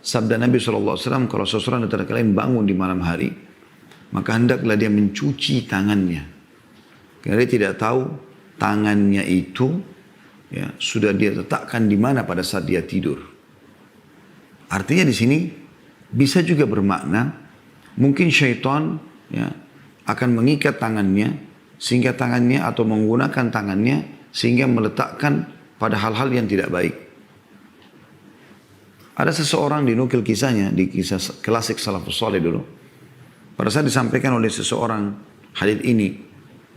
sabda Nabi SAW, kalau seseorang antara kalian bangun di malam hari, maka hendaklah dia mencuci tangannya. Karena dia tidak tahu tangannya itu ya, sudah dia letakkan di mana pada saat dia tidur. Artinya di sini bisa juga bermakna, mungkin syaitan ya, akan mengikat tangannya, sehingga tangannya atau menggunakan tangannya, sehingga meletakkan pada hal-hal yang tidak baik. Ada seseorang dinukil kisahnya, di kisah klasik salafus saleh dulu. Pada saat disampaikan oleh seseorang hadits ini,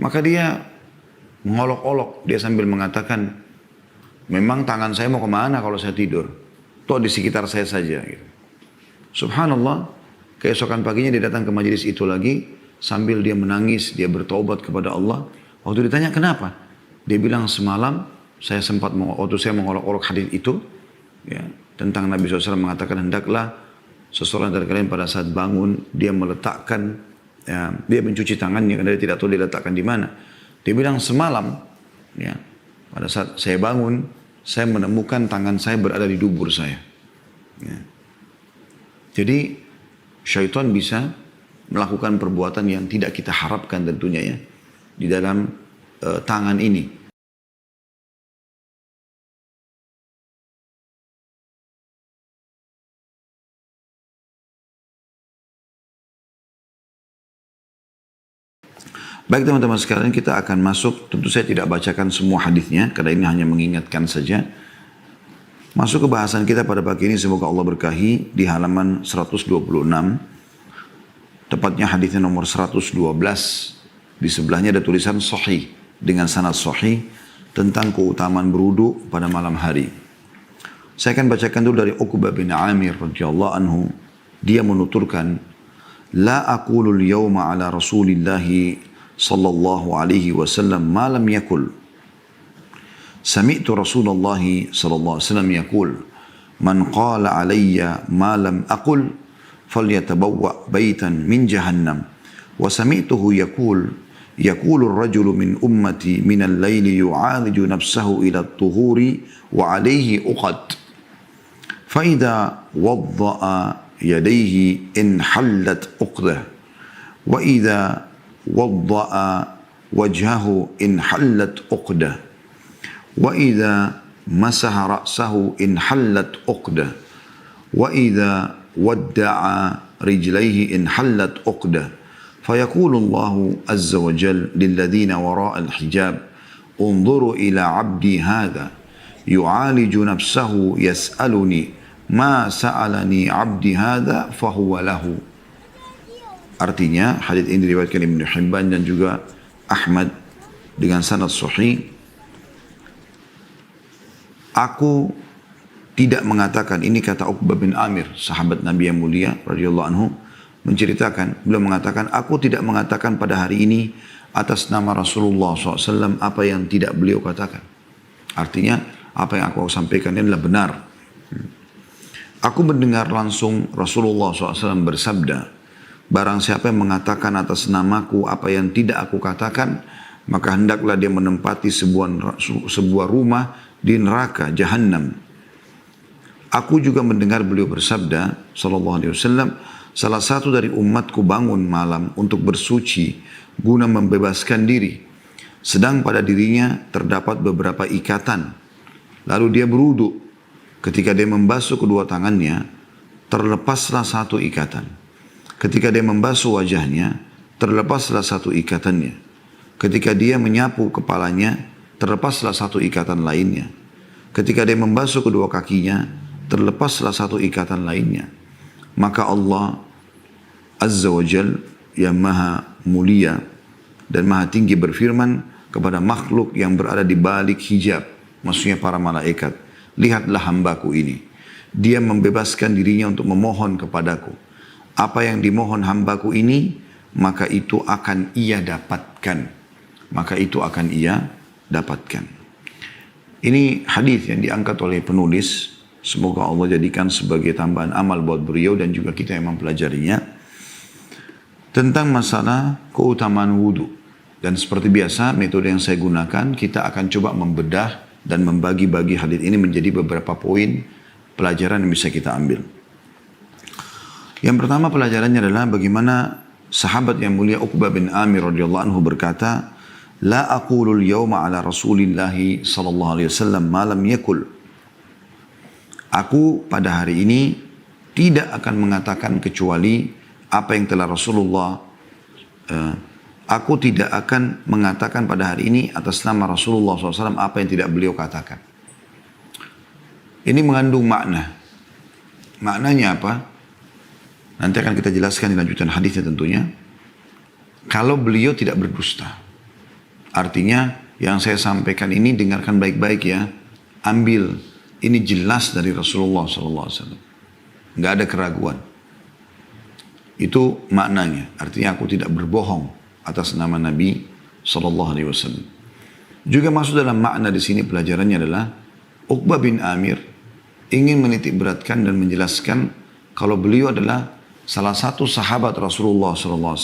maka dia mengolok-olok, dia sambil mengatakan, memang tangan saya mau kemana kalau saya tidur? Toh di sekitar saya saja. Gitu. Subhanallah, keesokan paginya dia datang ke majelis itu lagi, sambil dia menangis, dia bertaubat kepada Allah. Waktu ditanya kenapa? Dia bilang semalam, waktu saya mengolok-olok hadits itu, ya, tentang Nabi SAW mengatakan hendaklah seseorang dari kalian pada saat bangun, dia meletakkan, ya, dia mencuci tangannya, karena dia tidak tahu dia letakkan di mana. Dia bilang semalam, ya, pada saat saya bangun, saya menemukan tangan saya berada di dubur saya. Ya. Jadi syaitan bisa melakukan perbuatan yang tidak kita harapkan tentunya ya di dalam tangan ini. Baik teman-teman sekalian, kita akan masuk, tentu saya tidak bacakan semua hadisnya, karena ini hanya mengingatkan saja. Masuk ke bahasan kita pada pagi ini, semoga Allah berkahi, di halaman 126, tepatnya hadisnya nomor 112, di sebelahnya ada tulisan sahih, dengan sanad sahih, tentang keutamaan berwudu pada malam hari. Saya akan bacakan dulu dari Uqbah bin Amir radhiyallahu anhu, dia menuturkan, La aqulul yawma ala rasulillahi sallallahu alaihi wasallam ma lam yakul. Sami'tu Rasulullah sallallahu alaihi wasallam yaqul, man qala alayya ma lam aqul falyatabawwa baitan min jahannam. Wa sami'tuhu yaqulu ar-rajulu min ummati min al-layli yu'aliju nafsahu ila at-tuhuri wa alayhi uqad. Fa idza wadda'a yadayhi in hallat uqdah. Wa idza وضأ وجهه إن حلت عقدة وإذا مسح رأسه إن حلت عقدة وإذا ودع رجليه إن حلت عقدة فيقول الله عز وجل للذين وراء الحجاب انظروا إلى عبدي هذا يعالج نفسه يسألني ما سألني عبدي هذا فهو له. Artinya hadits ini diriwayatkan Ibnu Hibban dan juga Ahmad dengan sanad sahih. Aku tidak mengatakan, ini kata Uqbah bin Amir, sahabat Nabi yang mulia radhiyallahu anhu, menceritakan, beliau mengatakan, aku tidak mengatakan pada hari ini atas nama Rasulullah SAW apa yang tidak beliau katakan. Artinya apa yang aku sampaikan ini adalah benar. Aku mendengar langsung Rasulullah SAW bersabda, barang siapa yang mengatakan atas namaku apa yang tidak aku katakan, maka hendaklah dia menempati sebuah rumah di neraka Jahannam. Aku juga mendengar beliau bersabda, sallallahu alaihi wasallam, salah satu dari umatku bangun malam untuk bersuci guna membebaskan diri, sedang pada dirinya terdapat beberapa ikatan. Lalu dia berwudu. Ketika dia membasuh kedua tangannya, terlepaslah satu ikatan. Ketika dia membasuh wajahnya, terlepaslah satu ikatannya. Ketika dia menyapu kepalanya, terlepaslah satu ikatan lainnya. Ketika dia membasuh kedua kakinya, terlepaslah satu ikatan lainnya. Maka Allah Azza wa Jal yang maha mulia dan maha tinggi berfirman kepada makhluk yang berada di balik hijab, maksudnya para malaikat, lihatlah hambaku ini. Dia membebaskan dirinya untuk memohon kepadaku. Apa yang dimohon hambaku ini, maka itu akan ia dapatkan. Maka itu akan ia dapatkan. Ini hadis yang diangkat oleh penulis. Semoga Allah jadikan sebagai tambahan amal buat beliau dan juga kita yang mempelajarinya. Tentang masalah keutamaan wudu. Dan seperti biasa, metode yang saya gunakan, kita akan coba membedah dan membagi-bagi hadis ini menjadi beberapa poin pelajaran yang bisa kita ambil. Yang pertama pelajarannya adalah bagaimana sahabat yang mulia Uqbah bin Amir radhiyallahu anhu berkata, "La aqulul yawma ala Rasulillah sallallahu alaihi wasallam ma lam yakul." Aku pada hari ini tidak akan mengatakan kecuali apa yang telah Rasulullah aku tidak akan mengatakan pada hari ini atas nama Rasulullah SAW apa yang tidak beliau katakan. Ini mengandung makna. Maknanya apa? Nanti akan kita jelaskan di lanjutan hadisnya tentunya. Kalau beliau tidak berdusta. Artinya yang saya sampaikan ini dengarkan baik-baik ya. Ambil. Ini jelas dari Rasulullah SAW. Nggak ada keraguan. Itu maknanya. Artinya aku tidak berbohong atas nama Nabi SAW. Juga masuk dalam makna di sini pelajarannya adalah Uqbah bin Amir ingin menitik beratkan dan menjelaskan kalau beliau adalah salah satu sahabat Rasulullah SAW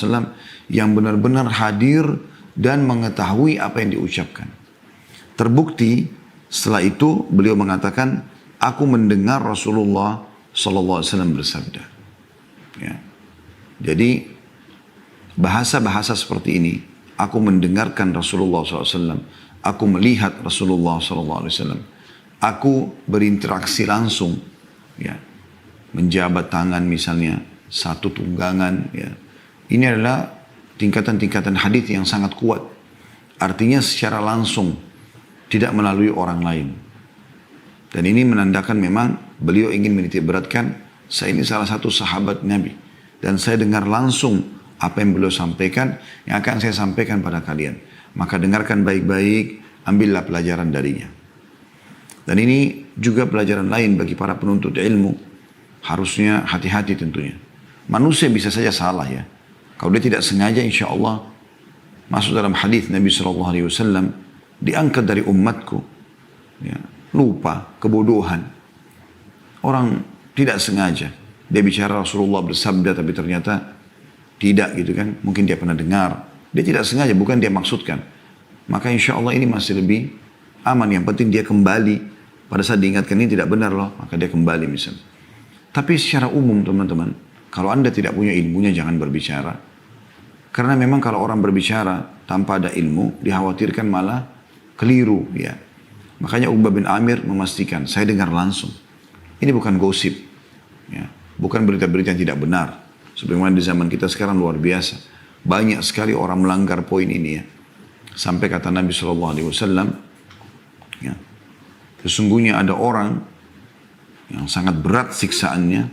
yang benar-benar hadir dan mengetahui apa yang diucapkan. Terbukti setelah itu beliau mengatakan, aku mendengar Rasulullah SAW bersabda. Ya. Jadi bahasa-bahasa seperti ini, aku mendengarkan Rasulullah SAW, aku melihat Rasulullah SAW, aku berinteraksi langsung, ya, menjabat tangan misalnya, satu tunggangan, ya. Ini adalah tingkatan-tingkatan hadis yang sangat kuat. Artinya secara langsung, tidak melalui orang lain. Dan ini menandakan memang beliau ingin menitik beratkan, saya ini salah satu sahabat Nabi. Dan saya dengar langsung apa yang beliau sampaikan, yang akan saya sampaikan pada kalian. Maka dengarkan baik-baik, ambillah pelajaran darinya. Dan ini juga pelajaran lain bagi para penuntut ilmu. Harusnya hati-hati tentunya. Manusia bisa saja salah ya. Kalau dia tidak sengaja insya Allah, masuk dalam hadis Nabi SAW, diangkat dari umatku. Ya, lupa, kebodohan. Orang tidak sengaja. Dia bicara Rasulullah bersabda tapi ternyata tidak gitu kan, mungkin dia pernah dengar, dia tidak sengaja, bukan dia maksudkan. Maka insya Allah ini masih lebih aman, yang penting dia kembali, pada saat diingatkan ini tidak benar loh, maka dia kembali misalnya. Tapi secara umum teman-teman, kalau anda tidak punya ilmunya jangan berbicara. Karena memang kalau orang berbicara tanpa ada ilmu, dikhawatirkan malah keliru ya. Makanya Uqbah bin Amir memastikan, saya dengar langsung. Ini bukan gosip, ya. Bukan berita-berita yang tidak benar. Sebagaimana di zaman kita sekarang luar biasa. Banyak sekali orang melanggar poin ini ya. Sampai kata Nabi SAW, ya, sesungguhnya ada orang yang sangat berat siksaannya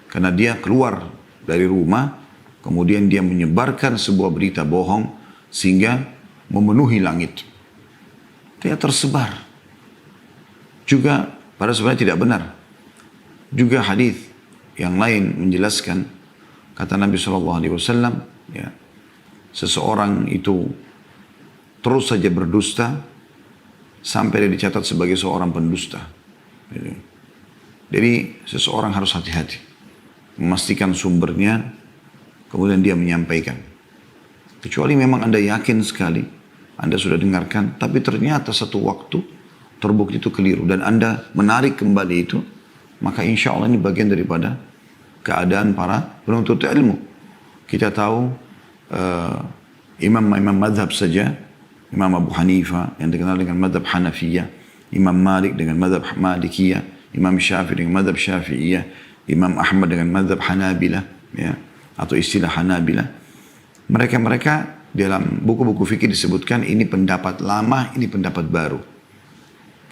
karena dia keluar dari rumah, kemudian dia menyebarkan sebuah berita bohong sehingga memenuhi langit. Dia tersebar. Juga pada sebenarnya tidak benar. Juga hadis yang lain menjelaskan, kata Nabi SAW, ya, seseorang itu terus saja berdusta sampai dia dicatat sebagai seorang pendusta. Jadi seseorang harus hati-hati, memastikan sumbernya, kemudian dia menyampaikan. Kecuali memang anda yakin sekali, anda sudah dengarkan, tapi ternyata satu waktu terbukti itu keliru dan anda menarik kembali itu, maka insya Allah ini bagian daripada keadaan para penuntut ilmu. Kita tahu imam madhab saja, Imam Abu Hanifah yang dikenal dengan madhab Hanafiyah, Imam Malik dengan madhab Malikiyah, Imam Syafi'i dengan madhab Syafi'iyah, Imam Ahmad dengan madhab Hanabilah, ya, atau istilah Hanabilah. Mereka dalam buku-buku fikih disebutkan ini pendapat lama, ini pendapat baru.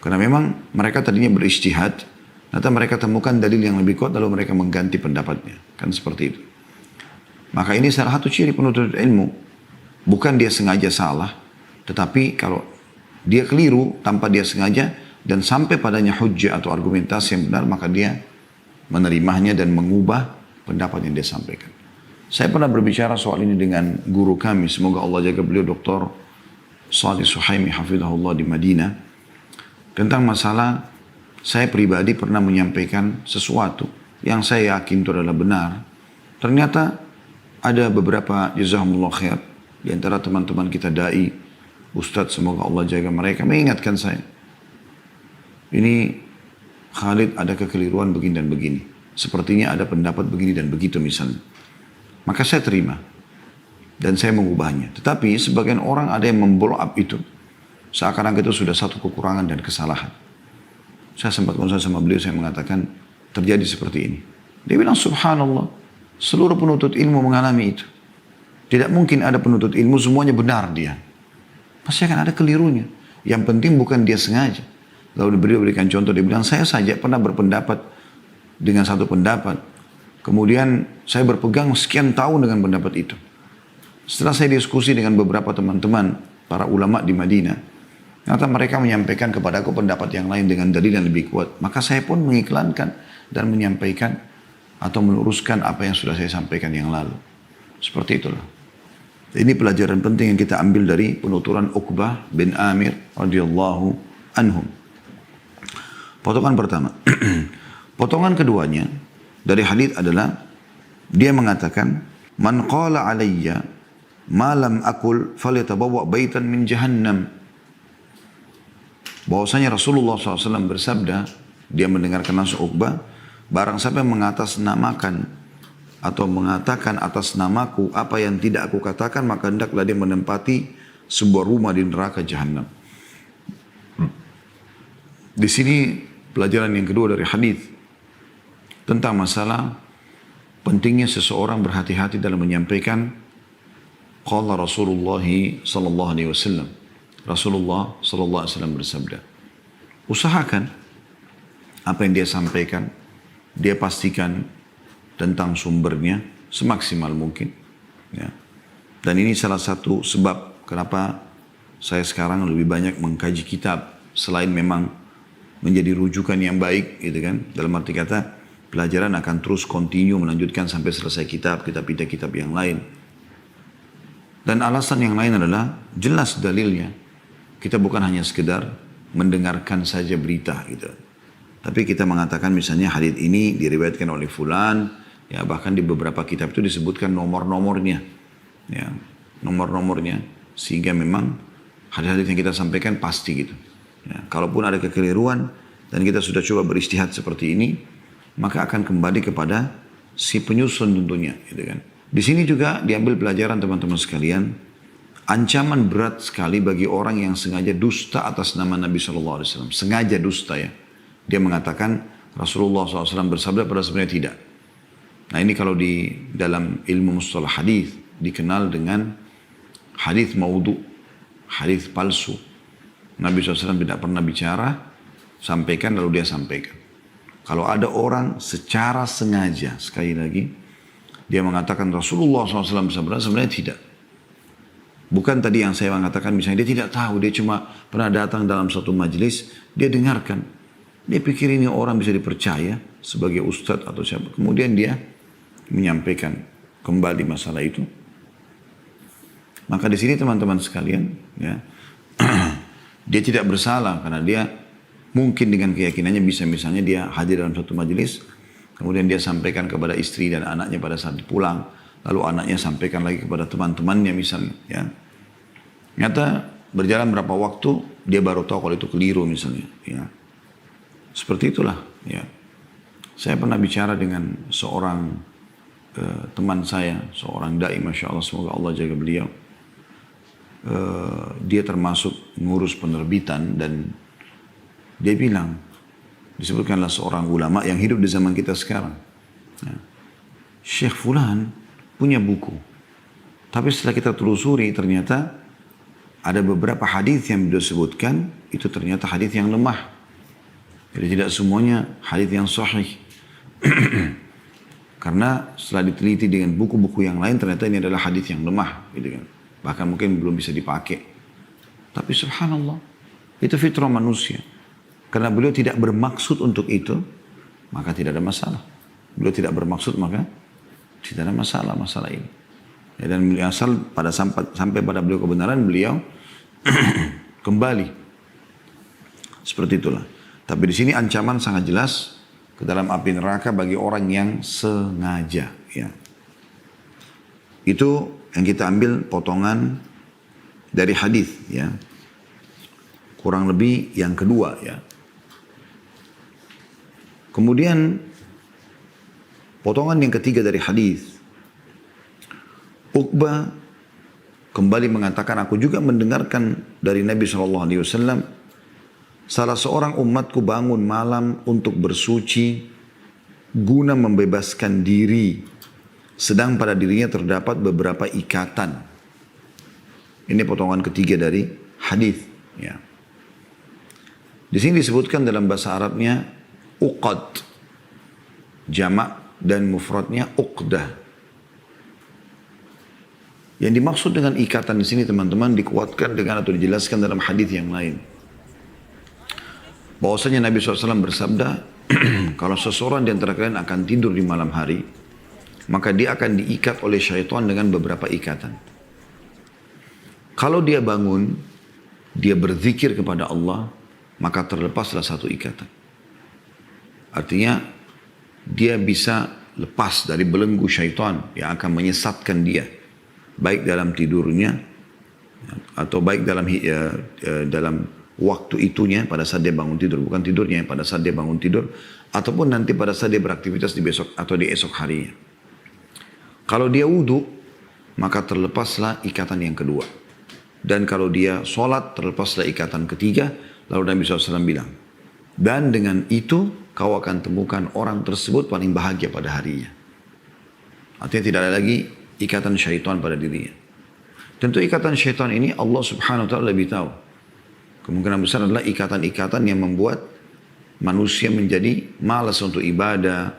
Karena memang mereka tadinya berijtihad, ternyata mereka temukan dalil yang lebih kuat lalu mereka mengganti pendapatnya. Kan seperti itu. Maka ini salah satu ciri penuntut ilmu. Bukan dia sengaja salah, tetapi kalau dia keliru tanpa dia sengaja dan sampai padanya hujjah atau argumentasi yang benar, maka dia menerimanya dan mengubah pendapat yang dia sampaikan. Saya pernah berbicara soal ini dengan guru kami, semoga Allah jaga beliau, Dr. Shalih Suhaimi hafizahullah di Madinah, tentang masalah saya pribadi pernah menyampaikan sesuatu yang saya yakin itu adalah benar. Ternyata ada beberapa jazakumullah khair di antara teman-teman kita dai, ustadz, semoga Allah jaga mereka, mengingatkan saya. Ini Khalid ada kekeliruan begini dan begini. sepertinya ada pendapat begini dan begitu misalnya. Maka saya terima dan saya mengubahnya. Tetapi sebagian orang ada yang memblow up itu seakan-akan itu sudah satu kekurangan dan kesalahan. Saya sempat konsul sama beliau, saya mengatakan terjadi seperti ini. Dia bilang subhanallah, seluruh penuntut ilmu mengalami itu. Tidak mungkin ada penuntut ilmu semuanya benar dia. Pasti akan ada kelirunya. Yang penting bukan dia sengaja. Lalu beliau berikan contoh, dia bilang saya saja pernah berpendapat dengan satu pendapat. Kemudian saya berpegang sekian tahun dengan pendapat itu. Setelah saya diskusi dengan beberapa teman-teman, para ulama di Madinah, ternyata mereka menyampaikan kepadaku pendapat yang lain dengan dalil yang lebih kuat. Maka saya pun mengiklankan dan menyampaikan atau meluruskan apa yang sudah saya sampaikan yang lalu. Seperti itulah. Ini pelajaran penting yang kita ambil dari penuturan Uqbah bin Amir radhiyallahu anhum. Potongan pertama. Potongan keduanya dari hadits adalah dia mengatakan, "Man qala alayya ma lam aqul falyatabawwa baitan min jahannam." Bahwasanya Rasulullah SAW bersabda, dia mendengarkan langsung Uqbah, barang siapa yang mengatasnamakan atau mengatakan atas namaku apa yang tidak aku katakan, maka hendaklah dia menempati sebuah rumah di neraka jahanam. Di sini pelajaran yang kedua dari hadis tentang masalah pentingnya seseorang berhati-hati dalam menyampaikan qala Rasulullah sallallahu alaihi wasallam. Rasulullah sallallahu alaihi wasallam bersabda. Usahakan apa yang dia sampaikan, dia pastikan tentang sumbernya semaksimal mungkin. Ya. Dan ini salah satu sebab kenapa saya sekarang lebih banyak mengkaji kitab selain memang menjadi rujukan yang baik, gitu kan. Dalam arti kata pelajaran akan terus continue melanjutkan sampai selesai kitab yang lain. Dan alasan yang lain adalah jelas dalilnya. Kita bukan hanya sekedar mendengarkan saja berita gitu. Tapi kita mengatakan misalnya hadits ini diriwayatkan oleh fulan. Ya, bahkan di beberapa kitab itu disebutkan nomor-nomornya. Ya, nomor-nomornya. Sehingga memang hadis-hadis yang kita sampaikan pasti gitu. Ya, kalaupun ada kekeliruan dan kita sudah coba beristihad seperti ini, maka akan kembali kepada si penyusun tentunya. Gitu kan. Di sini juga diambil pelajaran teman-teman sekalian. Ancaman berat sekali bagi orang yang sengaja dusta atas nama Nabi SAW. Sengaja dusta ya. Dia mengatakan Rasulullah SAW bersabda, padahal sebenarnya tidak. Nah ini kalau di dalam ilmu mustalah hadis dikenal dengan hadis maudhu, hadis palsu. Nabi SAW tidak pernah bicara, sampaikan lalu dia sampaikan. Kalau ada orang secara sengaja, sekali lagi, dia mengatakan Rasulullah SAW sebenarnya tidak. Bukan tadi yang saya mengatakan, misalnya dia tidak tahu, dia cuma pernah datang dalam suatu majelis, dia dengarkan. Dia pikir ini orang bisa dipercaya sebagai ustadz atau siapa. Kemudian dia menyampaikan kembali masalah itu. Maka di sini teman-teman sekalian, ya, dia tidak bersalah karena dia mungkin dengan keyakinannya bisa misalnya dia hadir dalam suatu majelis, kemudian dia sampaikan kepada istri dan anaknya pada saat pulang, lalu anaknya sampaikan lagi kepada teman-temannya misalnya. Ya. Ternyata berjalan berapa waktu dia baru tahu kalau itu keliru misalnya. Ya. Seperti itulah. Ya. Saya pernah bicara dengan seorang teman saya, seorang da'i, Masya Allah, semoga Allah jaga beliau. Dia termasuk ngurus penerbitan dan dia bilang, disebutkanlah seorang ulama yang hidup di zaman kita sekarang. Ya. Syekh Fulan punya buku. Tapi setelah kita telusuri ternyata ada beberapa hadis yang beliau sebutkan, itu ternyata hadis yang lemah. Jadi tidak semuanya hadis yang sahih. Karena setelah diteliti dengan buku-buku yang lain, ternyata ini adalah hadis yang lemah, gitu kan. Bahkan mungkin belum bisa dipakai. Tapi subhanallah, itu fitrah manusia. Karena beliau tidak bermaksud untuk itu, maka tidak ada masalah. Beliau tidak bermaksud, maka tidak ada masalah ini. Ya, dan asal sampai pada beliau kebenaran, beliau kembali. Seperti itulah. Tapi di sini ancaman sangat jelas ke dalam api neraka bagi orang yang sengaja. Ya. Itu yang kita ambil potongan dari hadis. Ya. Kurang lebih yang kedua. Ya. Kemudian Potongan yang ketiga dari hadis, Uqbah kembali mengatakan, aku juga mendengarkan dari Nabi SAW, salah seorang umatku bangun malam untuk bersuci guna membebaskan diri, sedang pada dirinya terdapat beberapa ikatan. Ini potongan ketiga dari hadis. Ya. Di sini disebutkan dalam bahasa Arabnya uqad, jamak dan mufradnya uqdah. Yang dimaksud dengan ikatan di sini teman-teman dikuatkan dengan atau dijelaskan dalam hadis yang lain. Bahwasanya Nabi SAW bersabda, kalau seseorang di antara kalian akan tidur di malam hari, maka dia akan diikat oleh syaitan dengan beberapa ikatan. Kalau dia bangun, dia berzikir kepada Allah, maka terlepaslah satu ikatan. Artinya, dia bisa lepas dari belenggu syaitan yang akan menyesatkan dia, baik dalam tidurnya atau baik dalam waktu itunya pada saat dia bangun tidur, bukan tidurnya, pada saat dia bangun tidur ataupun nanti pada saat dia beraktivitas di besok atau di esok harinya. Kalau dia wudu, maka terlepaslah ikatan yang kedua, dan kalau dia sholat terlepaslah ikatan ketiga. Lalu Nabi SAW bilang, dan dengan itu kau akan temukan orang tersebut paling bahagia pada harinya. Artinya tidak ada lagi ikatan syaitan pada dirinya. Tentu ikatan syaitan ini Allah Subhanahu wa ta'ala lebih tahu. Kemungkinan besar adalah ikatan-ikatan yang membuat manusia menjadi malas untuk ibadah,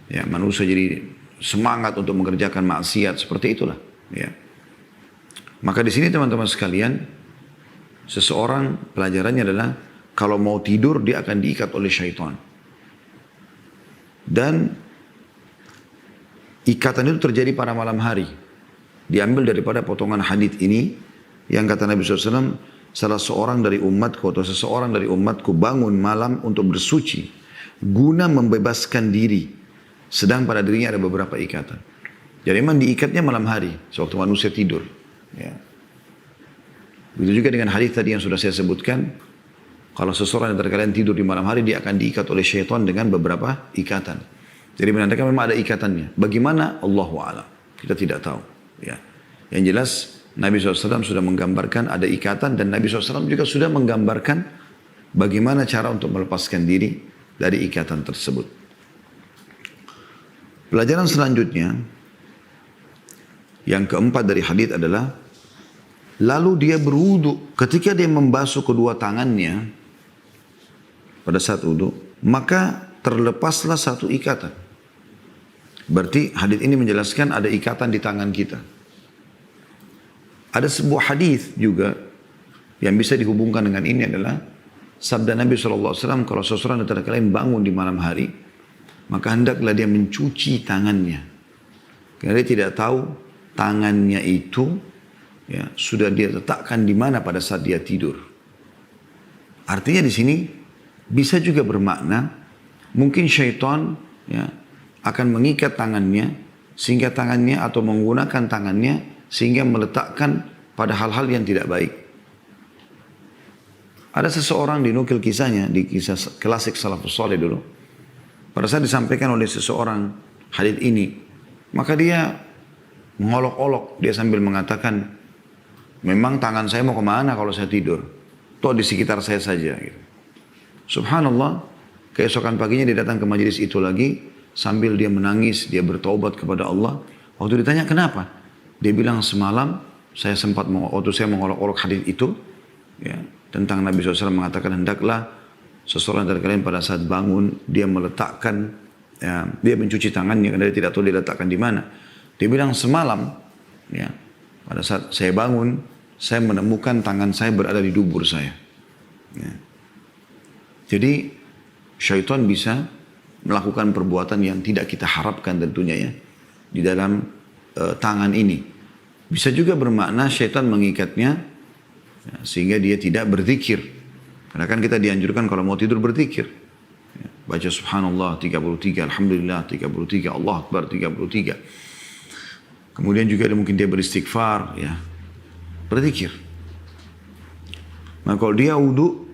ya, manusia jadi semangat untuk mengerjakan maksiat, seperti itulah, ya. Maka di sini teman-teman sekalian, seseorang pelajarannya adalah kalau mau tidur dia akan diikat oleh syaitan. Dan ikatan itu terjadi pada malam hari. Diambil daripada potongan hadis ini yang kata Nabi SAW, salah seorang dari umatku atau seseorang dari umatku bangun malam untuk bersuci guna membebaskan diri, sedang pada dirinya ada beberapa ikatan. Jadi memang diikatnya malam hari sewaktu manusia tidur, ya. Begitu juga dengan hadis tadi yang sudah saya sebutkan, kalau seseorang dari kalian tidur di malam hari, dia akan diikat oleh syaitan dengan beberapa ikatan. Jadi menandakan memang ada ikatannya. Bagaimana? Allahu a'lam. Kita tidak tahu, ya. Yang jelas Nabi SAW sudah menggambarkan ada ikatan, dan Nabi SAW juga sudah menggambarkan bagaimana cara untuk melepaskan diri dari ikatan tersebut. Pelajaran selanjutnya, yang keempat dari hadis adalah, lalu dia berwudu. Ketika dia membasuh kedua tangannya pada saat wudu, maka terlepaslah satu ikatan. Berarti hadis ini menjelaskan ada ikatan di tangan kita. Ada sebuah hadis juga yang bisa dihubungkan dengan ini adalah sabda Nabi SAW, kalau seseorang antara kalian bangun di malam hari, maka hendaklah dia mencuci tangannya. Karena dia tidak tahu tangannya itu, ya, sudah dia letakkan di mana pada saat dia tidur. Artinya di sini bisa juga bermakna mungkin syaitan, ya, akan mengikat tangannya sehingga tangannya atau menggunakan tangannya sehingga meletakkan pada hal-hal yang tidak baik. Ada seseorang dinukil kisahnya di kisah klasik salafus saleh dulu. Pada saat disampaikan oleh seseorang hadis ini, maka dia mengolok-olok, dia sambil mengatakan, memang tangan saya mau kemana kalau saya tidur? Toh di sekitar saya saja. Gitu. Subhanallah, keesokan paginya dia datang ke majelis itu lagi, sambil dia menangis, dia bertaubat kepada Allah. Waktu ditanya kenapa? Dia bilang semalam saya sempat waktu saya mengolok-olok hadis itu, ya, tentang Nabi SAW mengatakan hendaklah seseorang dari kalian pada saat bangun dia meletakkan, ya, dia mencuci tangannya karena dia tidak tahu dia letakkan di mana. Dia bilang semalam, ya, pada saat saya bangun saya menemukan tangan saya berada di dubur saya. Ya. Jadi syaitan bisa melakukan perbuatan yang tidak kita harapkan tentunya, ya, di dalam tangan ini. Bisa juga bermakna syaitan mengikatnya, ya, sehingga dia tidak berzikir. Karena kan kita dianjurkan kalau mau tidur berzikir. Ya, baca subhanallah 33, alhamdulillah 33, Allah akbar 33. Kemudian juga mungkin dia beristighfar, ya, berzikir. Nah kalau dia wudu,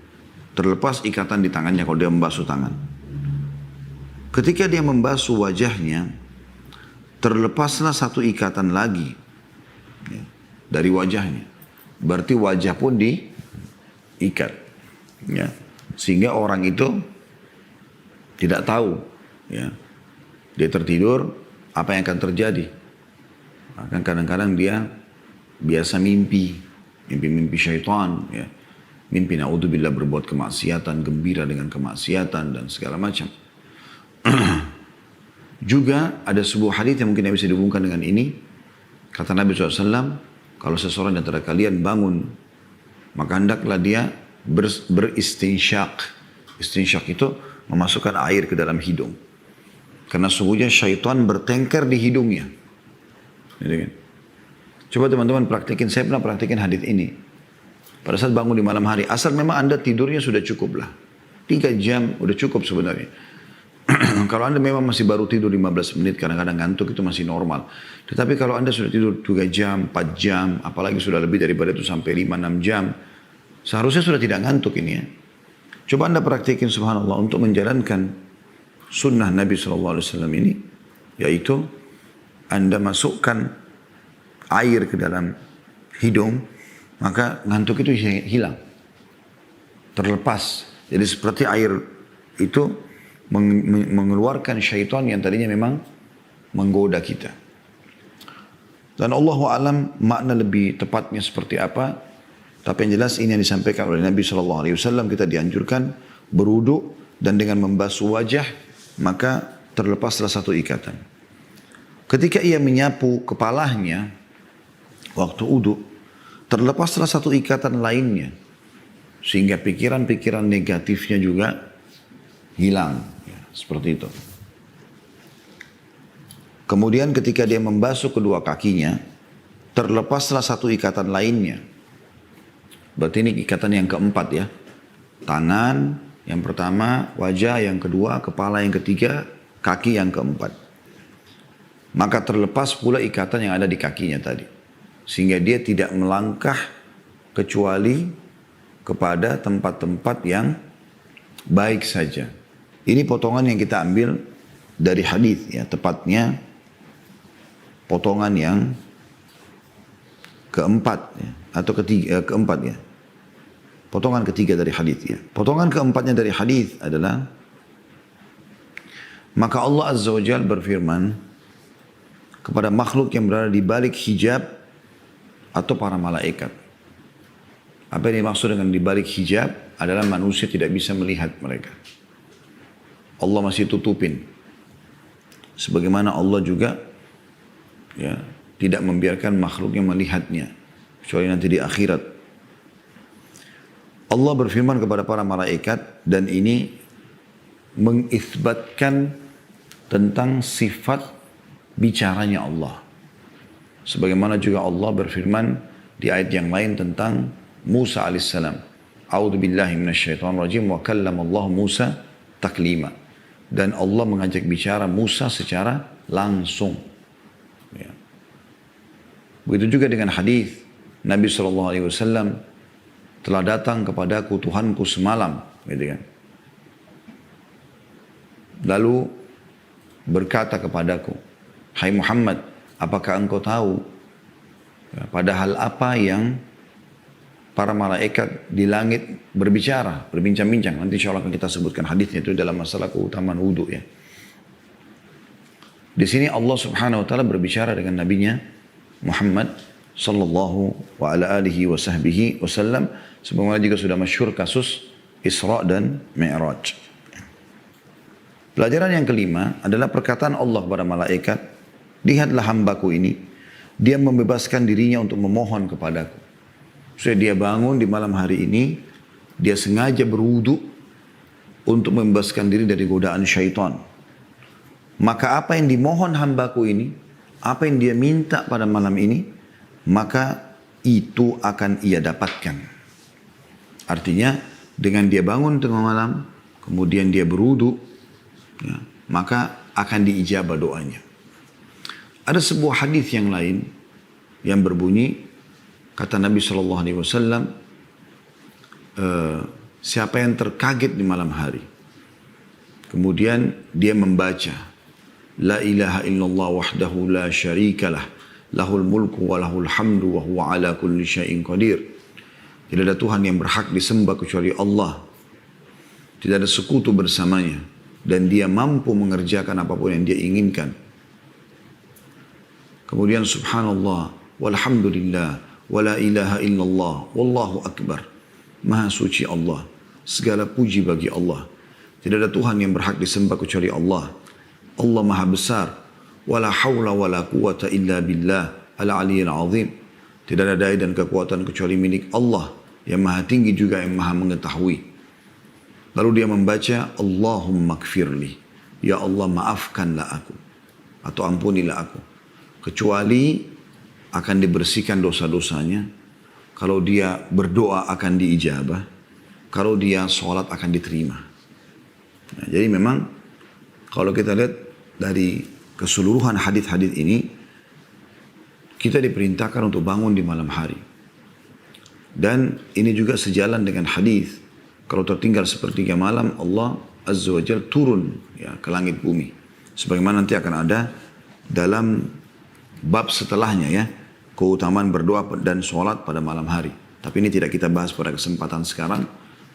terlepas ikatan di tangannya kalau dia membasuh tangan. Ketika dia membasuh wajahnya, terlepaslah satu ikatan lagi ya, dari wajahnya. Berarti wajah pun diikat. Ya. Sehingga orang itu tidak tahu. Ya. Dia tertidur, apa yang akan terjadi. Bahkan kadang-kadang dia biasa mimpi syaitan. Ya. Mimpi na'udzubillah berbuat kemaksiatan, gembira dengan kemaksiatan dan segala macam. Juga ada sebuah hadis yang mungkin bisa dihubungkan dengan ini. Kata Nabi SAW, kalau seseorang di antara kalian bangun, maka hendaklah dia beristinsyak. Istinsyak itu memasukkan air ke dalam hidung. Karena sungguhnya syaitan bertengkar di hidungnya. Gitu kan? Coba teman-teman praktikin, saya pernah praktikin hadis ini. Pada saat bangun di malam hari, asal memang Anda tidurnya sudah cukup lah. 3 jam udah cukup sebenarnya. Kalau Anda memang masih baru tidur 15 menit, kadang-kadang ngantuk itu masih normal. Tetapi kalau Anda sudah tidur 3 jam, 4 jam, apalagi sudah lebih daripada itu sampai 5-6 jam, seharusnya sudah tidak ngantuk ini ya. Coba Anda praktikin subhanallah untuk menjalankan sunnah Nabi SAW ini, yaitu Anda masukkan air ke dalam hidung, maka ngantuk itu hilang. Terlepas. Jadi seperti air itu mengeluarkan syaitan yang tadinya memang menggoda kita. Dan Allahu alam makna lebih tepatnya seperti apa. Tapi yang jelas ini yang disampaikan oleh Nabi SAW, kita dianjurkan berwudu dan dengan membasuh wajah, maka terlepaslah satu ikatan. Ketika ia menyapu kepalanya waktu wudu, terlepaslah satu ikatan lainnya. Sehingga pikiran-pikiran negatifnya juga hilang. Ya, seperti itu. Kemudian ketika dia membasuh kedua kakinya, terlepaslah satu ikatan lainnya. Berarti ini ikatan yang keempat ya. Tangan yang pertama, wajah yang kedua, kepala yang ketiga, kaki yang keempat. Maka terlepas pula ikatan yang ada di kakinya tadi. Sehingga dia tidak melangkah kecuali kepada tempat-tempat yang baik saja. Ini potongan yang kita ambil dari hadis ya, tepatnya potongan yang keempat ya, atau keempat ya. Potongan ketiga dari hadis ya. Potongan keempatnya dari hadis adalah, maka Allah Azza wa Jalla berfirman kepada makhluk yang berada di balik hijab atau para malaikat. Apa yang dimaksud dengan di balik hijab adalah manusia tidak bisa melihat mereka. Allah masih tutupin. Sebagaimana Allah juga ya, tidak membiarkan makhluknya melihatnya. Kecuali nanti di akhirat. Allah berfirman kepada para malaikat dan ini mengisbatkan tentang sifat bicaranya Allah. Sebagaimana juga Allah berfirman di ayat yang lain tentang Musa alaihissalam. A'udzu billahi minasyaitonir rajim wa kallama Allah Musa taklima. Dan Allah mengajak bicara Musa secara langsung. Ya. Begitu juga dengan hadis Nabi SAW telah datang kepadaku Tuhanku semalam, gitu kan. Lalu berkata kepadaku, hai Muhammad, apakah engkau tahu ya, padahal apa yang para malaikat di langit berbicara, berbincang-bincang. Nanti insya Allah akan kita sebutkan hadisnya itu dalam masalah keutamaan wudhu ya. Di sini Allah Subhanahu wa taala berbicara dengan nabinya Muhammad sallallahu wa ala alihi wa sahbihi wasallam, sebagaimana juga sudah masyhur kasus Isra dan Mi'raj. Pelajaran yang kelima adalah perkataan Allah kepada malaikat, lihatlah hambaku ini, dia membebaskan dirinya untuk memohon kepadaku. Dia bangun di malam hari ini, dia sengaja berwudu untuk membebaskan diri dari godaan syaitan. Maka apa yang dimohon hambaku ini, apa yang dia minta pada malam ini, maka itu akan ia dapatkan. Artinya dengan dia bangun tengah malam, kemudian dia berwudu, ya, maka akan diijabah doanya. Ada sebuah hadis yang lain yang berbunyi, kata Nabi SAW, siapa yang terkaget di malam hari, kemudian dia membaca La ilaha illallah wahdahu la syarikalah. Lahul mulku wa lahul hamdu wa huwa ala kulli syai'in qadir. Tidak ada Tuhan yang berhak disembah kecuali Allah. Tidak ada sekutu bersamanya. Dan dia mampu mengerjakan apapun yang dia inginkan. Kemudian subhanallah, walhamdulillah, wa la ilaha illallah, wallahu akbar. Maha suci Allah. Segala puji bagi Allah. Tidak ada Tuhan yang berhak disembah kecuali Allah. Allah maha besar. Wala hawla wala quwata illa billah al-aliyyil azim. Tidak ada daya dan kekuatan kecuali milik Allah yang maha tinggi juga yang maha mengetahui. Lalu dia membaca Allahumma gfirli. Ya Allah maafkanlah aku. Atau ampunilah aku. Kecuali akan dibersihkan dosa-dosanya. Kalau dia berdoa akan diijabah. Kalau dia sholat akan diterima. Nah, jadi memang kalau kita lihat dari keseluruhan hadis-hadis ini, kita diperintahkan untuk bangun di malam hari. Dan ini juga sejalan dengan hadis, kalau tertinggal sepertiga malam, Allah Azza wa Jalla turun ya, ke langit bumi. Sebagaimana nanti akan ada dalam bab setelahnya ya, keutamaan berdoa dan sholat pada malam hari. Tapi ini tidak kita bahas pada kesempatan sekarang.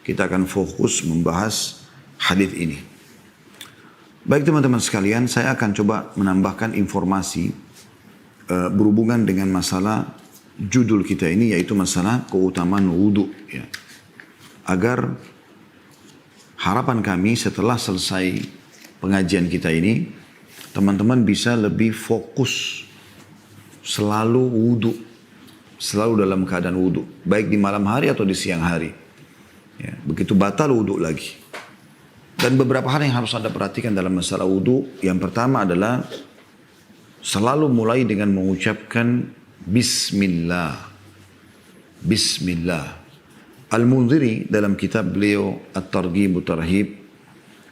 Kita akan fokus membahas hadis ini. Baik teman-teman sekalian, saya akan coba menambahkan informasi berhubungan dengan masalah judul kita ini, yaitu masalah keutamaan wudhu. Ya. Agar harapan kami setelah selesai pengajian kita ini, teman-teman bisa lebih fokus selalu wudhu, selalu dalam keadaan wudhu, baik di malam hari atau di siang hari. Ya, begitu batal wudhu lagi. Dan beberapa hal yang harus Anda perhatikan dalam masalah wudhu. Yang pertama adalah selalu mulai dengan mengucapkan Bismillah. Bismillah. Al-Mundhiri dalam kitab beliau At-Targhib wa Tarhib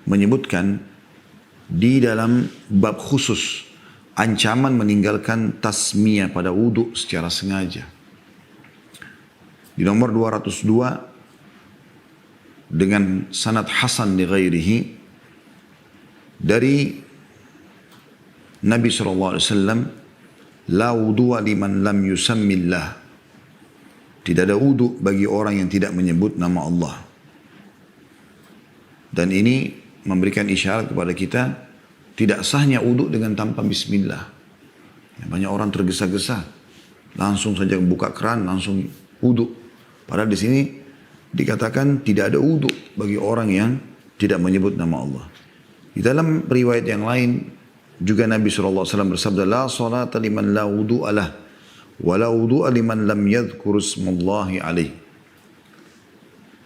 menyebutkan di dalam bab khusus ancaman meninggalkan tasmiyah pada wudhu secara sengaja. Di nomor 202 dengan sanad hasan li ghairihi dari Nabi SAW, la wudu'a liman lam yusammillah. Tidak ada wudu bagi orang yang tidak menyebut nama Allah. Dan ini memberikan isyarat kepada kita tidak sahnya wudu dengan tanpa bismillah. Banyak orang tergesa-gesa, langsung saja buka keran, langsung wudu. Padahal di sini dikatakan tidak ada wudu bagi orang yang tidak menyebut nama Allah. Di dalam riwayat yang lain juga Nabi SAW bersabda, la salata liman la wudu'a lah, wa la wudu'a liman lam yadhkur ismallahi alaih.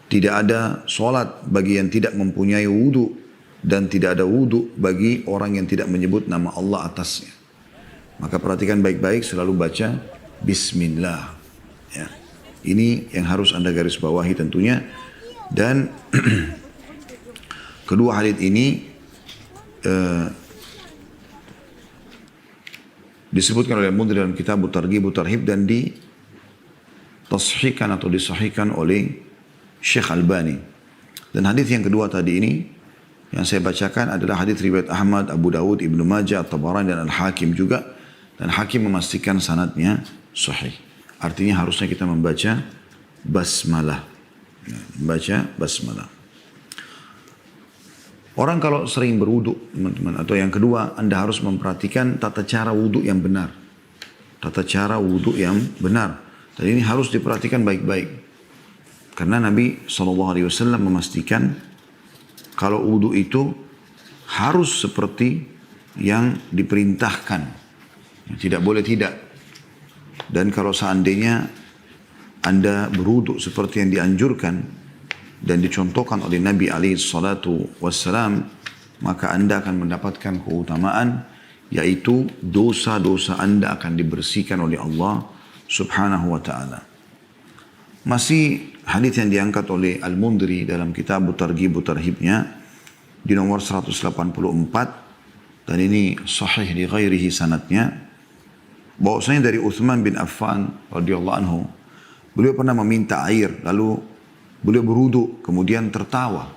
Tidak ada solat bagi yang tidak mempunyai wudu, dan tidak ada wudu bagi orang yang tidak menyebut nama Allah atasnya. Maka perhatikan baik-baik, selalu baca Bismillah. Ya. Ini yang harus Anda garis bawahi tentunya. Dan kedua hadits ini disebutkan oleh Mundhir dalam kitab At-Targhib wa Tarhib dan ditashihkan atau disahihkan oleh Syekh Albani. Dan hadits yang kedua tadi ini yang saya bacakan adalah hadits riwayat Ahmad, Abu Dawud, Ibnu Majah, At-Tabarani dan Al-Hakim juga. Dan Hakim memastikan sanadnya sahih. Artinya harusnya kita membaca basmalah. Membaca basmalah. Orang kalau sering berwudu, teman-teman, atau yang kedua, Anda harus memperhatikan tata cara wudu yang benar. Tata cara wudu yang benar. Dan ini harus diperhatikan baik-baik. Karena Nabi SAW memastikan kalau wudu itu harus seperti yang diperintahkan. Tidak boleh tidak. Dan kalau seandainya Anda berwudu seperti yang dianjurkan dan dicontohkan oleh Nabi SAW, maka Anda akan mendapatkan keutamaan, yaitu dosa-dosa Anda akan dibersihkan oleh Allah Subhanahu wa ta'ala. Masih hadits yang diangkat oleh Al-Mundhiri dalam kitab At-Targhib wa Tarhibnya di nomor 184, dan ini sahih di ghairihi sanadnya, bahwasanya dari Uthman bin Affan radhiyallahu anhu, beliau pernah meminta air, lalu beliau berwudu, kemudian tertawa.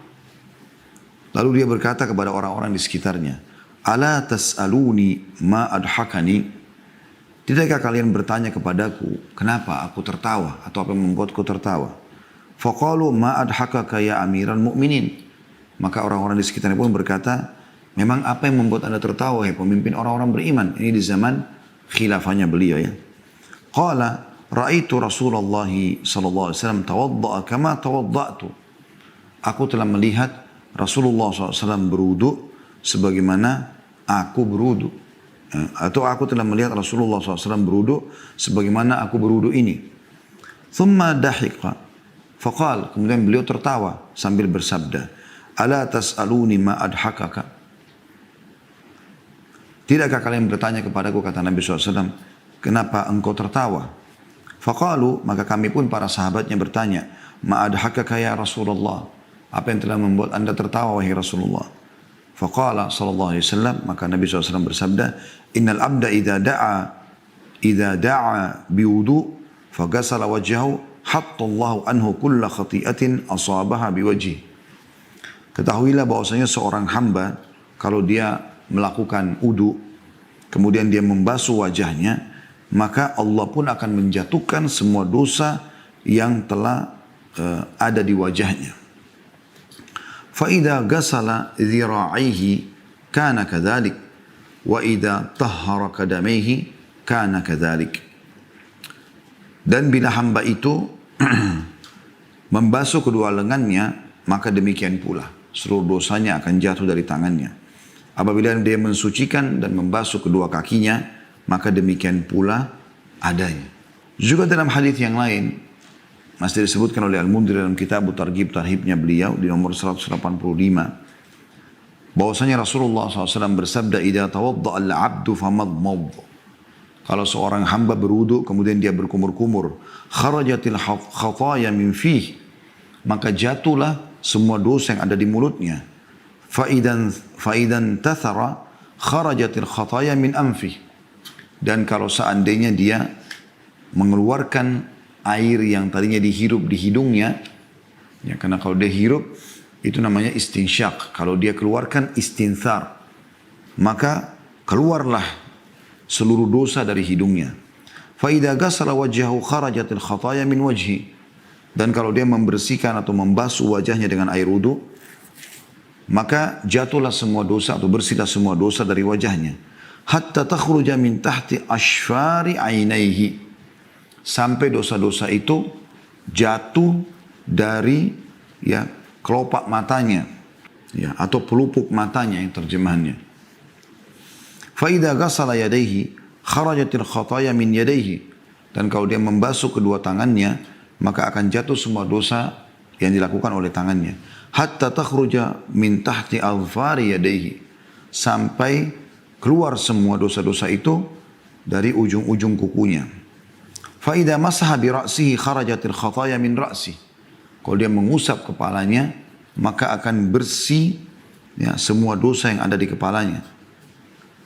Lalu dia berkata kepada orang-orang di sekitarnya, Ala tas'aluni ma adhakani. Tidakkah kalian bertanya kepadaku, kenapa aku tertawa atau apa yang membuatku tertawa? Faqalu ma adhakaka ya amiral mu'minin. Maka orang-orang di sekitarnya pun berkata, memang apa yang membuat anda tertawa ya pemimpin orang-orang beriman? Ini di zaman khilafahnya beliau ya. Qala ra'aitu Rasulullah sallallahu alaihi wasallam tawadda'a kama tawadda'tu. Aku telah melihat Rasulullah SAW berwudu sebagaimana aku berwudu. Atau aku telah melihat Rasulullah SAW berwudu sebagaimana aku berwudu ini. Thumma dahiqa. Faqal. Kemudian beliau tertawa sambil bersabda. Ala tas'aluni ma adhakaka. Tidakkah kalian bertanya kepadaku, kata Nabi SAW, kenapa engkau tertawa? Faqalu. Maka kami pun para sahabatnya bertanya. Ma adhakaka ya Rasulullah. Apa yang telah membuat anda tertawa wahai Rasulullah? Faqala sallallahu alaihi wasallam, maka Nabi SAW bersabda, innal abda idza da'a biwudu faghasala wajhahu hatta Allahu anhu kulla khati'atin asabaha biwajhi. Ketahuilah bahwasanya seorang hamba kalau dia melakukan wudu kemudian dia membasuh wajahnya, maka Allah pun akan menjatuhkan semua dosa yang telah ada di wajahnya. فإذا غسل ذراعيه كان كذلك وإذا طهر قدميه كان كذلك. Dan bila hamba itu membasuh kedua lengannya, maka demikian pula seluruh dosanya akan jatuh dari tangannya. Apabila dia mensucikan dan membasuh kedua kakinya, maka demikian pula adanya. Juga dalam hadis yang lain masih disebutkan oleh Al-Mundhir dalam kitab Targhib Tarhibnya beliau di nomor 185. Bahwasanya Rasulullah SAW bersabda, idza tawadda'a al-'abdu famadmad. Kalau seorang hamba berwudu kemudian dia berkumur-kumur, kharajatil khataya min fih, maka jatuhlah semua dosa yang ada di mulutnya. Faidan tathara kharajatil khataya min anfih. Dan kalau seandainya dia mengeluarkan air yang tadinya dihirup di hidungnya, ya, karena kalau dia hirup itu namanya istinsyak. Kalau dia keluarkan istinthar, maka keluarlah seluruh dosa dari hidungnya. Fa idza ghasala wajhahu kharajatil khataya min wajhi. Dan kalau dia membersihkan atau membasuh wajahnya dengan air wudu, maka jatuhlah semua dosa atau bersihlah semua dosa dari wajahnya. Hatta takhruja min tahti ashfari ainaihi. Sampai dosa-dosa itu jatuh dari ya kelopak matanya, ya, atau pelupuk matanya yang terjemahannya. Fa idza ghasala yadayhi kharajatil khataya min yadayhi. Dan kalau dia membasuh kedua tangannya, maka akan jatuh semua dosa yang dilakukan oleh tangannya. Hatta takhruja min tahti alfari yadayhi. Sampai keluar semua dosa-dosa itu dari ujung-ujung kukunya. Fa'idha masaha bi ra'sihi kharajatil khataya min ra'si. Kalau dia mengusap kepalanya, maka akan bersih ya, semua dosa yang ada di kepalanya.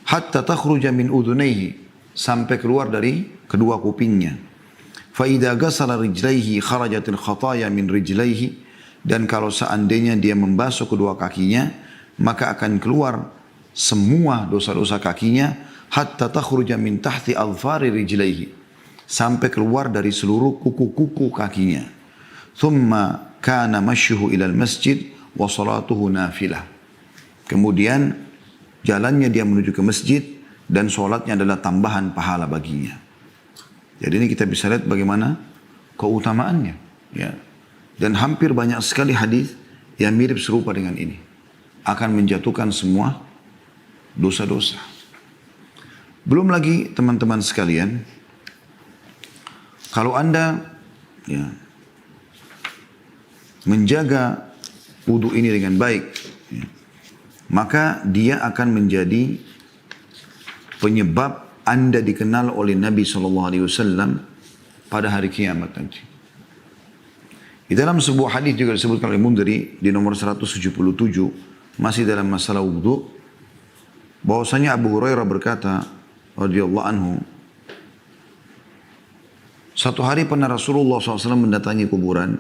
Hatta takhruja min udhunayhi. Sampai keluar dari kedua kupingnya. Fa'idha ghasala rijlaihi kharajatil khataya min rijlaihi. Dan kalau seandainya dia membasuh kedua kakinya, maka akan keluar semua dosa-dosa kakinya. Hatta takhruja min tahti alfari rijlaihi. Sampai keluar dari seluruh kuku-kuku kakinya. Thumma kana masyuhu ilal masjid wa salatuhu nafilah. Kemudian jalannya dia menuju ke masjid dan sholatnya adalah tambahan pahala baginya. Jadi ini kita bisa lihat bagaimana keutamaannya. Ya. Dan hampir banyak sekali hadis yang mirip serupa dengan ini. Akan menjatuhkan semua dosa-dosa. Belum lagi teman-teman sekalian, kalau anda ya, menjaga wudu ini dengan baik, ya, maka dia akan menjadi penyebab anda dikenal oleh Nabi SAW pada hari kiamat nanti. Di dalam sebuah hadis juga disebutkan oleh Mundhiri di nomor 177, masih dalam masalah wudu, bahwasanya Abu Hurairah berkata, radhiyallahu anhu, satu hari pernah Rasulullah SAW mendatangi kuburan.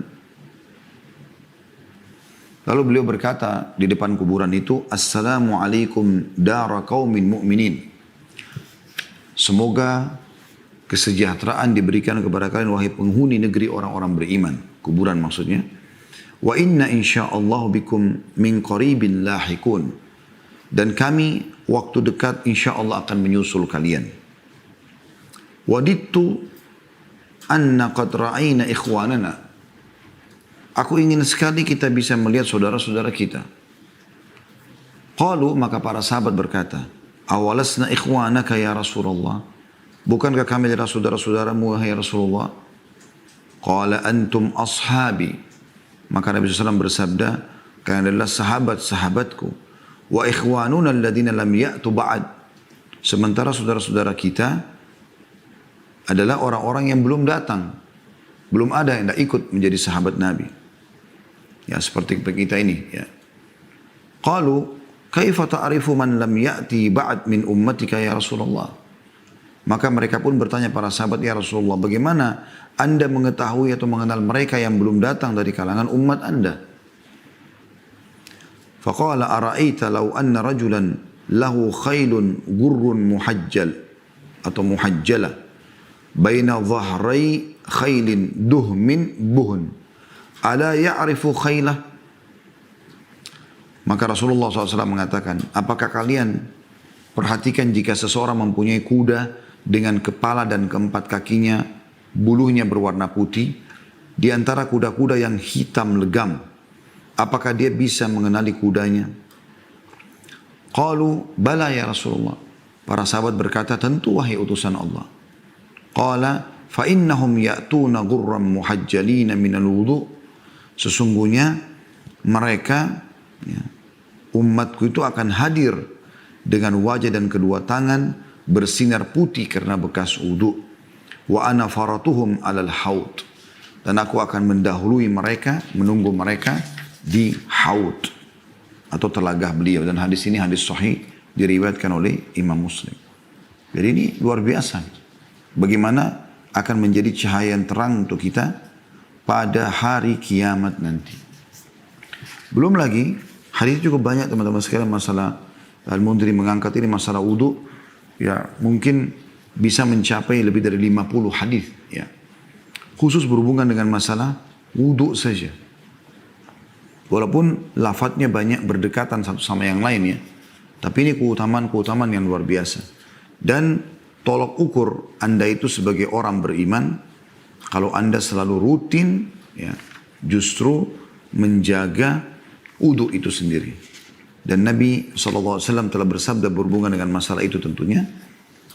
Lalu beliau berkata di depan kuburan itu, Assalamualaikum dara qaumin mu'minin. Semoga kesejahteraan diberikan kepada kalian wahai penghuni negeri orang-orang beriman. Kuburan maksudnya. Wa inna insyaallah bikum min qaribin lahikun. Dan kami waktu dekat insyaallah akan menyusul kalian. Wadittu anna qad ra'ayna ikhwanana. Aku ingin sekali kita bisa melihat saudara-saudara kita. Qalu, maka para sahabat berkata, awalasna ikhwanaka ya Rasulullah. Bukankah kami adalah saudara-saudaramu wahai Rasulullah? Qala antum ashabi. Maka Nabi SAW bersabda, kalian adalah sahabat-sahabatku. Wa ikhwanuna alladhina lam ya'tu ba'd. Sementara saudara-saudara kita adalah orang-orang yang belum datang. Belum ada yang tidak ikut menjadi sahabat Nabi. Ya, seperti kita ini. Ya. Qalu, kaifa ta'arifu man lam ya'ti ba'd min ummatika ya Rasulullah? Maka mereka pun bertanya para sahabat, ya Rasulullah, bagaimana anda mengetahui atau mengenal mereka yang belum datang dari kalangan umat anda? Faqala ara'aita law anna rajulan lahu khailun gurrun muhajjal atau muhajjala baina dhahrai khailin duhmin buhun ala ya'rifu khailah. Maka Rasulullah SAW mengatakan, apakah kalian perhatikan jika seseorang mempunyai kuda dengan kepala dan keempat kakinya bulunya berwarna putih di antara kuda-kuda yang hitam legam, apakah dia bisa mengenali kudanya? Qalu bala ya Rasulullah. Para sahabat berkata, tentu wahai utusan Allah. Qala fa innahum ya'tuna ghurran muhajjalina minal wudu. Sesungguhnya mereka, ya, umatku itu akan hadir dengan wajah dan kedua tangan bersinar putih karena bekas wudu. Wa ana faratuhum alal haud. Dan aku akan mendahului mereka, menunggu mereka di haud atau telagah beliau. Dan hadis ini hadis sahih diriwayatkan oleh Imam Muslim. Jadi ini luar biasa. Bagaimana akan menjadi cahaya yang terang untuk kita pada hari kiamat nanti. Belum lagi, hadis cukup banyak teman-teman sekalian masalah Al-Mundhiri mengangkat ini masalah wudu. Ya, mungkin bisa mencapai lebih dari 50 hadis. Ya. Khusus berhubungan dengan masalah wudu saja. Walaupun lafadznya banyak berdekatan satu sama yang lain ya. Tapi ini keutamaan-keutamaan yang luar biasa. Dan tolok ukur Anda itu sebagai orang beriman, kalau Anda selalu rutin, ya, justru menjaga wudu itu sendiri. Dan Nabi SAW telah bersabda berhubungan dengan masalah itu tentunya.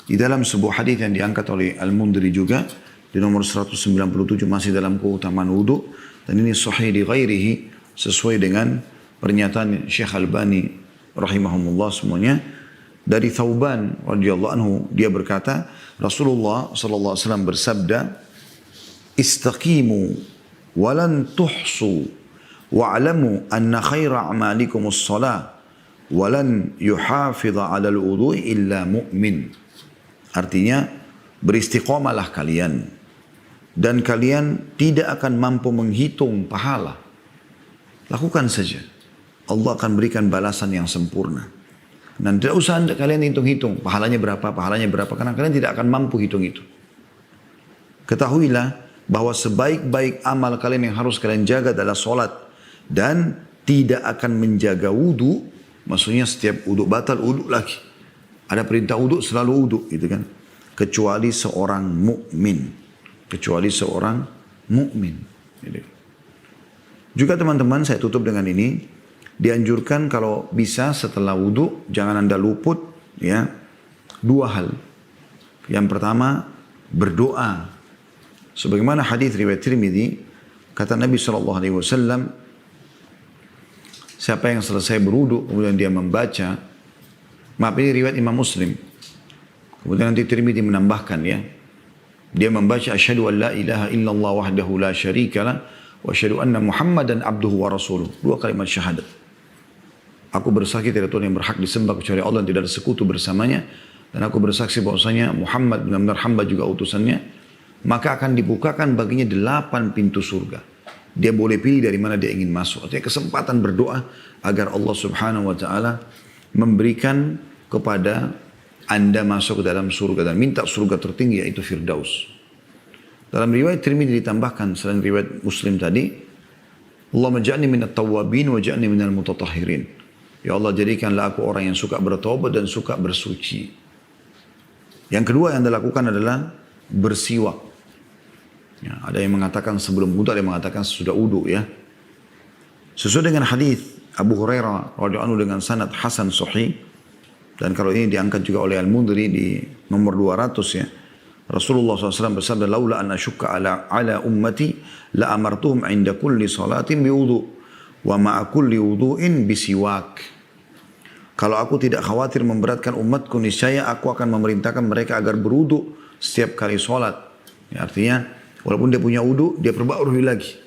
Di dalam sebuah hadis yang diangkat oleh Al-Mundhiri juga, di nomor 197 masih dalam keutamaan wudu. Dan ini sahih di ghairihi, sesuai dengan pernyataan Syekh Albani rahimahumullah semuanya. Dari Thauban radhiyallahu anhu, dia berkata, Rasulullah SAW bersabda, istaqimu walan tuhsu wa'alamu anna khaira a'malikum as-salah walan yuhafidha 'ala al-wudu'i illa mu'min. Artinya, beristiqomalah kalian dan kalian tidak akan mampu menghitung pahala. Lakukan saja. Allah akan berikan balasan yang sempurna. Dan tidak usah kalian hitung-hitung pahalanya berapa, karena kalian tidak akan mampu hitung itu. Ketahuilah bahwa sebaik-baik amal kalian yang harus kalian jaga adalah solat. Dan tidak akan menjaga wudu, maksudnya setiap wudu batal, wudu lagi. Ada perintah wudu, selalu wudu, gitu kan. Kecuali seorang mukmin. Kecuali seorang mukmin. Gitu. Juga teman-teman, saya tutup dengan ini. Dianjurkan kalau bisa setelah wudu, jangan Anda luput, ya, dua hal. Yang pertama, berdoa. Sebagaimana hadis riwayat Tirmidzi, kata Nabi SAW, siapa yang selesai berwudu kemudian dia membaca, maaf ini riwayat Imam Muslim. Kemudian nanti Tirmidzi menambahkan ya, dia membaca asyhadu an la ilaha illallah wahdahu la syarikalah wa asyhadu anna Muhammadan abduhu wa rasuluh. Dua kalimat syahadat. Aku bersaksi tidak Tuhan yang berhak disembah kecuali Allah dan tidak ada sekutu bersamanya, dan aku bersaksi bahwasanya Muhammad benar-benar hamba juga utusannya. Maka akan dibukakan baginya 8 pintu surga. dia boleh pilih dari mana dia ingin masuk. Artinya kesempatan berdoa agar Allah Subhanahu wa taala memberikan kepada Anda masuk ke dalam surga dan minta surga tertinggi yaitu Firdaus. Dalam riwayat Tirmidzi ditambahkan selain riwayat Muslim tadi, Allahumma ja'alni minat tawwabin wa ja'alni minal mutatahhirin. Ya Allah, jadikanlah aku orang yang suka bertaubat dan suka bersuci. Yang kedua yang dilakukan adalah bersiwak. Ya, ada yang mengatakan sebelum wudu, ada yang mengatakan sesudah wudu ya. Sesuai dengan hadis Abu Hurairah radhiyallahu anhu dengan sanad hasan sahih, dan kalau ini diangkat juga oleh Al-Mundhiri di nomor 200 ya. Rasulullah SAW bersabda, "Laula an asyukka ala ummati la amartuhum 'inda kulli salatin biwudu wa ma'a kulli wudu'in bisiwak." Kalau aku tidak khawatir memberatkan umatku, niscaya aku akan memerintahkan mereka agar berwudu setiap kali sholat. Ya, artinya, walaupun dia punya wudu, dia perbarui lagi.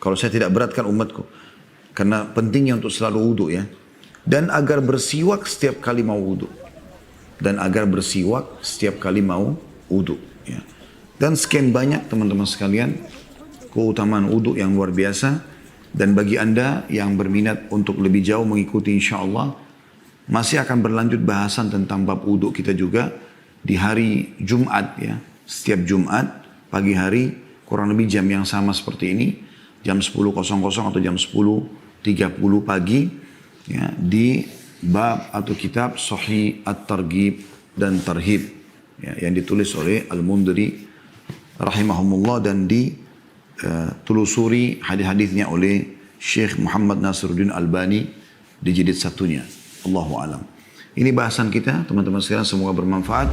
Kalau saya tidak beratkan umatku. Karena pentingnya untuk selalu wudu ya. Dan agar bersiwak setiap kali mau wudu. Dan agar bersiwak setiap kali mau wudu. Ya. Dan sekian banyak teman-teman sekalian, keutamaan wudu yang luar biasa. Dan bagi Anda yang berminat untuk lebih jauh mengikuti insyaAllah, masih akan berlanjut bahasan tentang bab wudu kita juga di hari Jumat ya. Setiap Jumat pagi hari kurang lebih jam yang sama seperti ini, jam 10.00 atau jam 10.30 pagi ya, di bab atau kitab Sahih At-Targhib dan Tarhib ya, yang ditulis oleh Al-Mundhiri rahimahumullah dan ditelusuri hadis-hadisnya oleh Syekh Muhammad Nasiruddin Albani di jilid satunya. Allahu alam. Ini bahasan kita teman-teman sekalian, semoga bermanfaat.